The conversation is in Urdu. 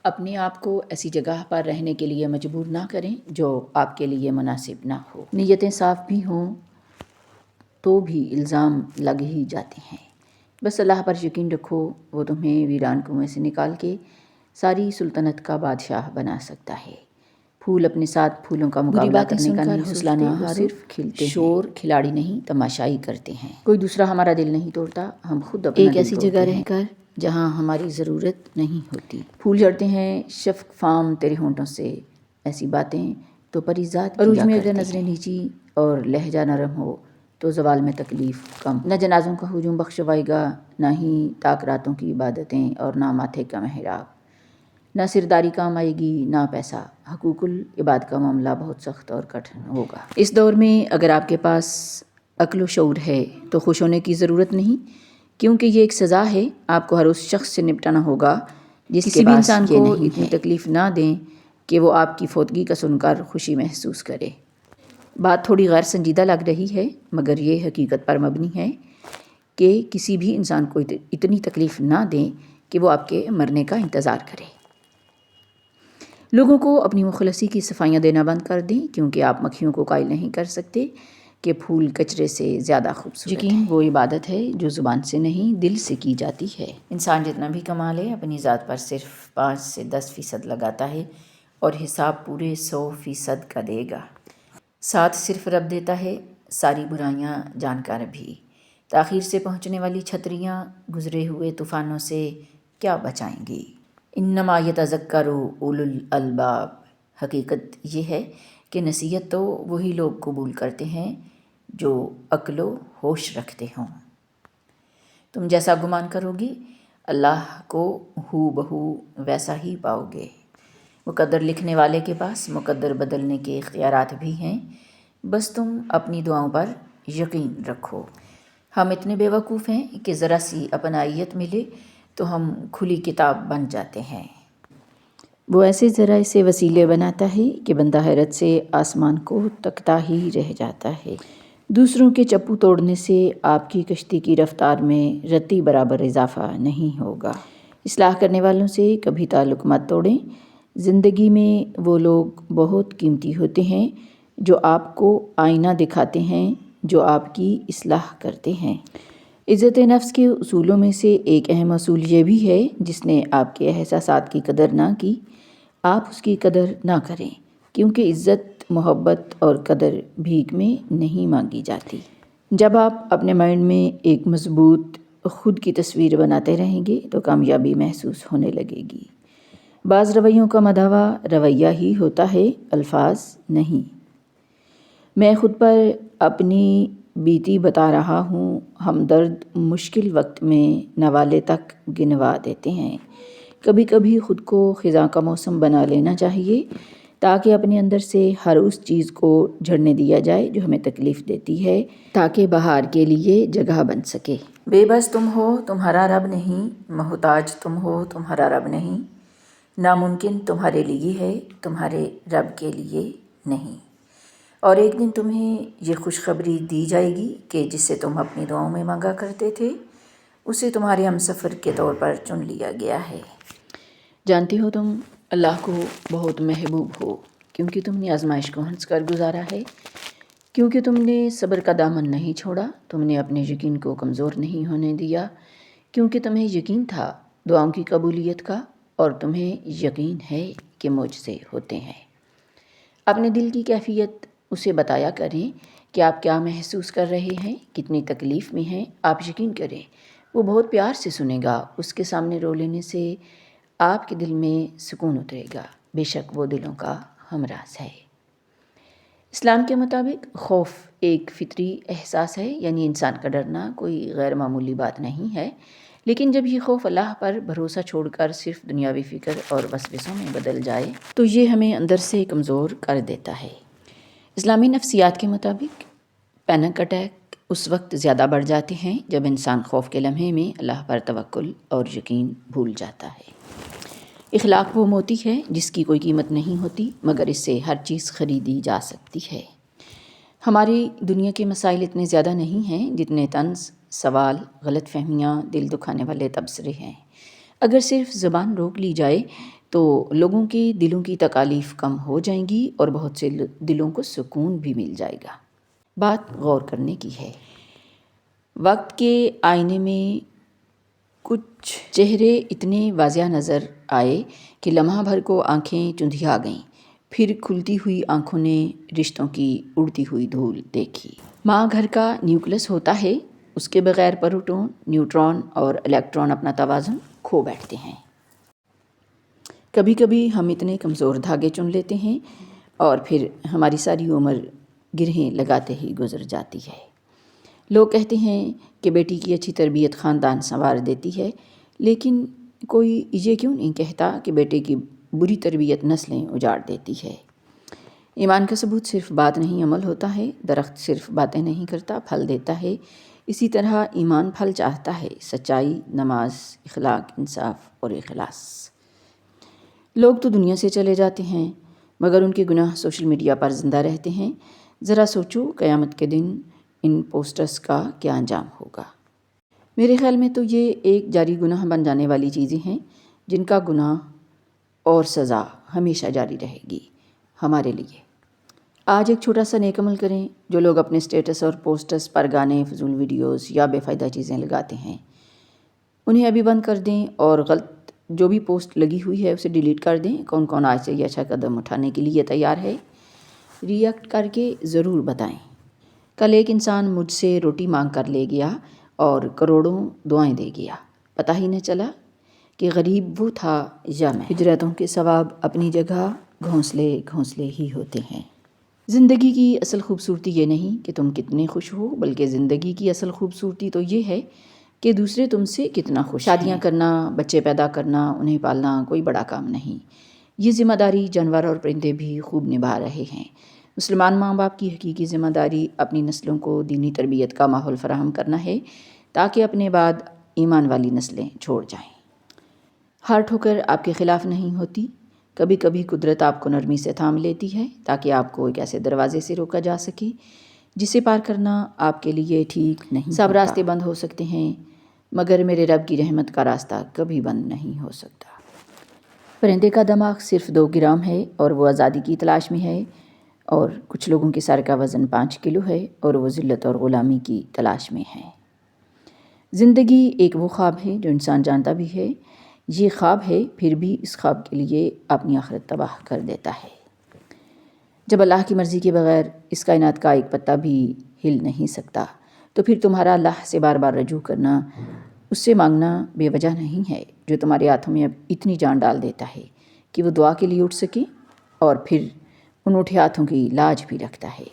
اپنے آپ کو ایسی جگہ پر رہنے کے لیے مجبور نہ کریں جو آپ کے لیے مناسب نہ ہو۔ نیتیں صاف بھی ہوں تو بھی الزام لگ ہی جاتے ہیں۔ بس اللہ پر یقین رکھو، وہ تمہیں ویران کنویں سے نکال کے ساری سلطنت کا بادشاہ بنا سکتا ہے۔ پھول اپنے ساتھ پھولوں کا مقابلہ کرنے کا نہیں حوصلہ نہ ہارو، صرف کھلتے ہیں۔ شور کھلاڑی نہیں، تماشائی کرتے ہیں۔ کوئی دوسرا ہمارا دل نہیں توڑتا، ہم خود اپنا ایک ایسی جگہ رہ کر جہاں ہماری ضرورت نہیں ہوتی۔ پھول جھڑتے ہیں شفق فام تیرے ہونٹوں سے، ایسی باتیں تو پریزاد عروج میں اگر نظریں نیچی اور لہجہ نرم ہو تو زوال میں تکلیف کم۔ نہ جنازوں کا ہجوم بخشوائے گا، نہ ہی تاک راتوں کی عبادتیں اور نہ ماتھے کا محراب۔ نہ سرداری کام آئے گی، نہ پیسہ۔ حقوق العباد کا معاملہ بہت سخت اور کٹھن ہوگا۔ اس دور میں اگر آپ کے پاس عقل و شعور ہے تو خوش ہونے کی ضرورت نہیں، کیونکہ یہ ایک سزا ہے۔ آپ کو ہر اس شخص سے نپٹنا ہوگا جس کسی بھی انسان کو اتنی تکلیف نہ دیں کہ وہ آپ کی فوتگی کا سن کر خوشی محسوس کرے۔ بات تھوڑی غیر سنجیدہ لگ رہی ہے، مگر یہ حقیقت پر مبنی ہے کہ کسی بھی انسان کو اتنی تکلیف نہ دیں کہ وہ آپ کے مرنے کا انتظار کرے۔ لوگوں کو اپنی مخلصی کی صفائیاں دینا بند کر دیں، کیونکہ آپ مکھیوں کو قائل نہیں کر سکتے کہ پھول کچرے سے زیادہ خوبصورت ہے۔ یقین وہ عبادت ہے جو زبان سے نہیں دل سے کی جاتی ہے۔ انسان جتنا بھی کما لے اپنی ذات پر صرف 5 سے 10% لگاتا ہے اور حساب پورے 100% کا دے گا۔ ساتھ صرف رب دیتا ہے، ساری برائیاں جان کر بھی۔ تاخیر سے پہنچنے والی چھتریاں گزرے ہوئے طوفانوں سے کیا بچائیں گی؟ انما یتذکر اولو الالباب۔ حقیقت یہ ہے کہ نصیحت تو وہی لوگ قبول کرتے ہیں جو عقل و ہوش رکھتے ہوں۔ تم جیسا گمان کرو گی اللہ کو ہو بہو ویسا ہی پاؤ گے۔ مقدر لکھنے والے کے پاس مقدر بدلنے کے اختیارات بھی ہیں، بس تم اپنی دعاؤں پر یقین رکھو۔ ہم اتنے بے وقوف ہیں کہ ذرا سی اپنائیت ملے تو ہم کھلی کتاب بن جاتے ہیں۔ وہ ایسے ذرائع سے وسیلے بناتا ہے کہ بندہ حیرت سے آسمان کو تکتا ہی رہ جاتا ہے۔ دوسروں کے چپو توڑنے سے آپ کی کشتی کی رفتار میں رتی برابر اضافہ نہیں ہوگا۔ اصلاح کرنے والوں سے کبھی تعلق مت توڑیں۔ زندگی میں وہ لوگ بہت قیمتی ہوتے ہیں جو آپ کو آئینہ دکھاتے ہیں، جو آپ کی اصلاح کرتے ہیں۔ عزت نفس کے اصولوں میں سے ایک اہم اصول یہ بھی ہے، جس نے آپ کے احساسات کی قدر نہ کی، آپ اس کی قدر نہ کریں، کیونکہ عزت، محبت اور قدر بھیک میں نہیں مانگی جاتی۔ جب آپ اپنے مائنڈ میں ایک مضبوط خود کی تصویر بناتے رہیں گے تو کامیابی محسوس ہونے لگے گی۔ بعض رویوں کا مداوا رویہ ہی ہوتا ہے، الفاظ نہیں۔ میں خود پر اپنی بیتی بتا رہا ہوں، ہمدرد مشکل وقت میں نوالے تک گنوا دیتے ہیں۔ کبھی کبھی خود کو خزاں کا موسم بنا لینا چاہیے تاکہ اپنے اندر سے ہر اس چیز کو جھڑنے دیا جائے جو ہمیں تکلیف دیتی ہے، تاکہ بہار کے لیے جگہ بن سکے۔ بے بس تم ہو تمہارا رب نہیں، محتاج تم ہو تمہارا رب نہیں، ناممکن تمہارے لیے ہے تمہارے رب کے لیے نہیں۔ اور ایک دن تمہیں یہ خوشخبری دی جائے گی کہ جس سے تم اپنی دعاؤں میں مانگا کرتے تھے، اسے تمہارے ہمسفر کے طور پر چن لیا گیا ہے۔ جانتی ہو تم اللہ کو بہت محبوب ہو، کیونکہ تم نے آزمائش کو ہنس کر گزارا ہے، کیونکہ تم نے صبر کا دامن نہیں چھوڑا، تم نے اپنے یقین کو کمزور نہیں ہونے دیا، کیونکہ تمہیں یقین تھا دعاؤں کی قبولیت کا، اور تمہیں یقین ہے کہ معجزے ہوتے ہیں۔ اپنے دل کی کیفیت اسے بتایا کریں کہ آپ کیا محسوس کر رہے ہیں، کتنی تکلیف میں ہیں۔ آپ یقین کریں وہ بہت پیار سے سنے گا۔ اس کے سامنے رو لینے سے آپ کے دل میں سکون اترے گا، بے شک وہ دلوں کا ہمراز ہے۔ اسلام کے مطابق خوف ایک فطری احساس ہے، یعنی انسان کا ڈرنا کوئی غیر معمولی بات نہیں ہے، لیکن جب یہ خوف اللہ پر بھروسہ چھوڑ کر صرف دنیاوی فکر اور وسوسوں میں بدل جائے تو یہ ہمیں اندر سے کمزور کر دیتا ہے۔ اسلامی نفسیات کے مطابق پینک اٹیک اس وقت زیادہ بڑھ جاتے ہیں جب انسان خوف کے لمحے میں اللہ پر توکل اور یقین بھول جاتا ہے۔ اخلاق وہ موتی ہے جس کی کوئی قیمت نہیں ہوتی، مگر اس سے ہر چیز خریدی جا سکتی ہے۔ ہماری دنیا کے مسائل اتنے زیادہ نہیں ہیں جتنے طنز، سوال، غلط فہمیاں، دل دکھانے والے تبصرے ہیں۔ اگر صرف زبان روک لی جائے تو لوگوں کے دلوں کی تکالیف کم ہو جائیں گی اور بہت سے دلوں کو سکون بھی مل جائے گا۔ بات غور کرنے کی ہے۔ وقت کے آئینے میں کچھ چہرے اتنے واضح نظر آئے کہ لمحہ بھر کو آنکھیں چندھیا گئیں، پھر کھلتی ہوئی آنکھوں نے رشتوں کی اڑتی ہوئی دھول دیکھی۔ ماں گھر کا نیوکلس ہوتا ہے، اس کے بغیر پروٹون، نیوٹرون اور الیکٹران اپنا توازن کھو بیٹھتے ہیں۔ کبھی کبھی ہم اتنے کمزور دھاگے چن لیتے ہیں اور پھر ہماری ساری عمر گرہیں لگاتے ہی گزر جاتی ہے۔ لوگ کہتے ہیں کہ بیٹی کی اچھی تربیت خاندان سنوار دیتی ہے، لیکن کوئی یہ کیوں نہیں کہتا کہ بیٹے کی بری تربیت نسلیں اجاڑ دیتی ہے۔ ایمان کا ثبوت صرف بات نہیں عمل ہوتا ہے، درخت صرف باتیں نہیں کرتا، پھل دیتا ہے۔ اسی طرح ایمان پھل چاہتا ہے، سچائی، نماز، اخلاق، انصاف اور اخلاص۔ لوگ تو دنیا سے چلے جاتے ہیں مگر ان کے گناہ سوشل میڈیا پر زندہ رہتے ہیں۔ ذرا سوچو قیامت کے دن ان پوسٹرز کا کیا انجام ہوگا۔ میرے خیال میں تو یہ ایک جاری گناہ بن جانے والی چیزیں ہیں جن کا گناہ اور سزا ہمیشہ جاری رہے گی ہمارے لیے۔ آج ایک چھوٹا سا نیک عمل کریں۔ جو لوگ اپنے سٹیٹس اور پوسٹرز پر گانے، فضول ویڈیوز یا بے فائدہ چیزیں لگاتے ہیں انہیں ابھی بند کر دیں، اور غلط جو بھی پوسٹ لگی ہوئی ہے اسے ڈیلیٹ کر دیں۔ کون کون آج سے یہ اچھا قدم اٹھانے کے لیے تیار ہے، ری ایکٹ کر کے ضرور بتائیں۔ کل ایک انسان مجھ سے روٹی مانگ کر لے گیا اور کروڑوں دعائیں دے گیا، پتہ ہی نہ چلا کہ غریب وہ تھا یا میں۔ ہجرتوں کے ثواب اپنی جگہ گھونسلے گھونسلے ہی ہوتے ہیں۔ زندگی کی اصل خوبصورتی یہ نہیں کہ تم کتنے خوش ہو، بلکہ زندگی کی اصل خوبصورتی تو یہ ہے کہ دوسرے تم سے کتنا خوش ہیں۔ شادیاں کرنا، بچے پیدا کرنا، انہیں پالنا کوئی بڑا کام نہیں۔ یہ ذمہ داری جانور اور پرندے بھی خوب نبھا رہے ہیں۔ مسلمان ماں باپ کی حقیقی ذمہ داری اپنی نسلوں کو دینی تربیت کا ماحول فراہم کرنا ہے تاکہ اپنے بعد ایمان والی نسلیں چھوڑ جائیں۔ ہر ٹھوکر آپ کے خلاف نہیں ہوتی، کبھی کبھی قدرت آپ کو نرمی سے تھام لیتی ہے تاکہ آپ کو ایک ایسے دروازے سے روکا جا سکے جسے پار کرنا آپ کے لیے ٹھیک نہیں۔ سب راستے بند ہو سکتے ہیں مگر میرے رب کی رحمت کا راستہ کبھی بند نہیں ہو سکتا۔ پرندے کا دماغ صرف 2 گرام ہے اور وہ آزادی کی تلاش میں ہے، اور کچھ لوگوں کے سر کا وزن 5 کلو ہے اور وہ ذلت اور غلامی کی تلاش میں ہے۔ زندگی ایک وہ خواب ہے جو انسان جانتا بھی ہے یہ خواب ہے، پھر بھی اس خواب کے لیے اپنی آخرت تباہ کر دیتا ہے۔ جب اللہ کی مرضی کے بغیر اس کائنات کا ایک پتا بھی ہل نہیں سکتا تو پھر تمہارا اللہ سے بار بار رجوع کرنا، اس سے مانگنا بے وجہ نہیں ہے، جو تمہارے ہاتھوں میں اب اتنی جان ڈال دیتا ہے کہ وہ دعا کے لیے اٹھ سکے اور پھر ان اٹھے ہاتھوں کی لاج بھی رکھتا ہے۔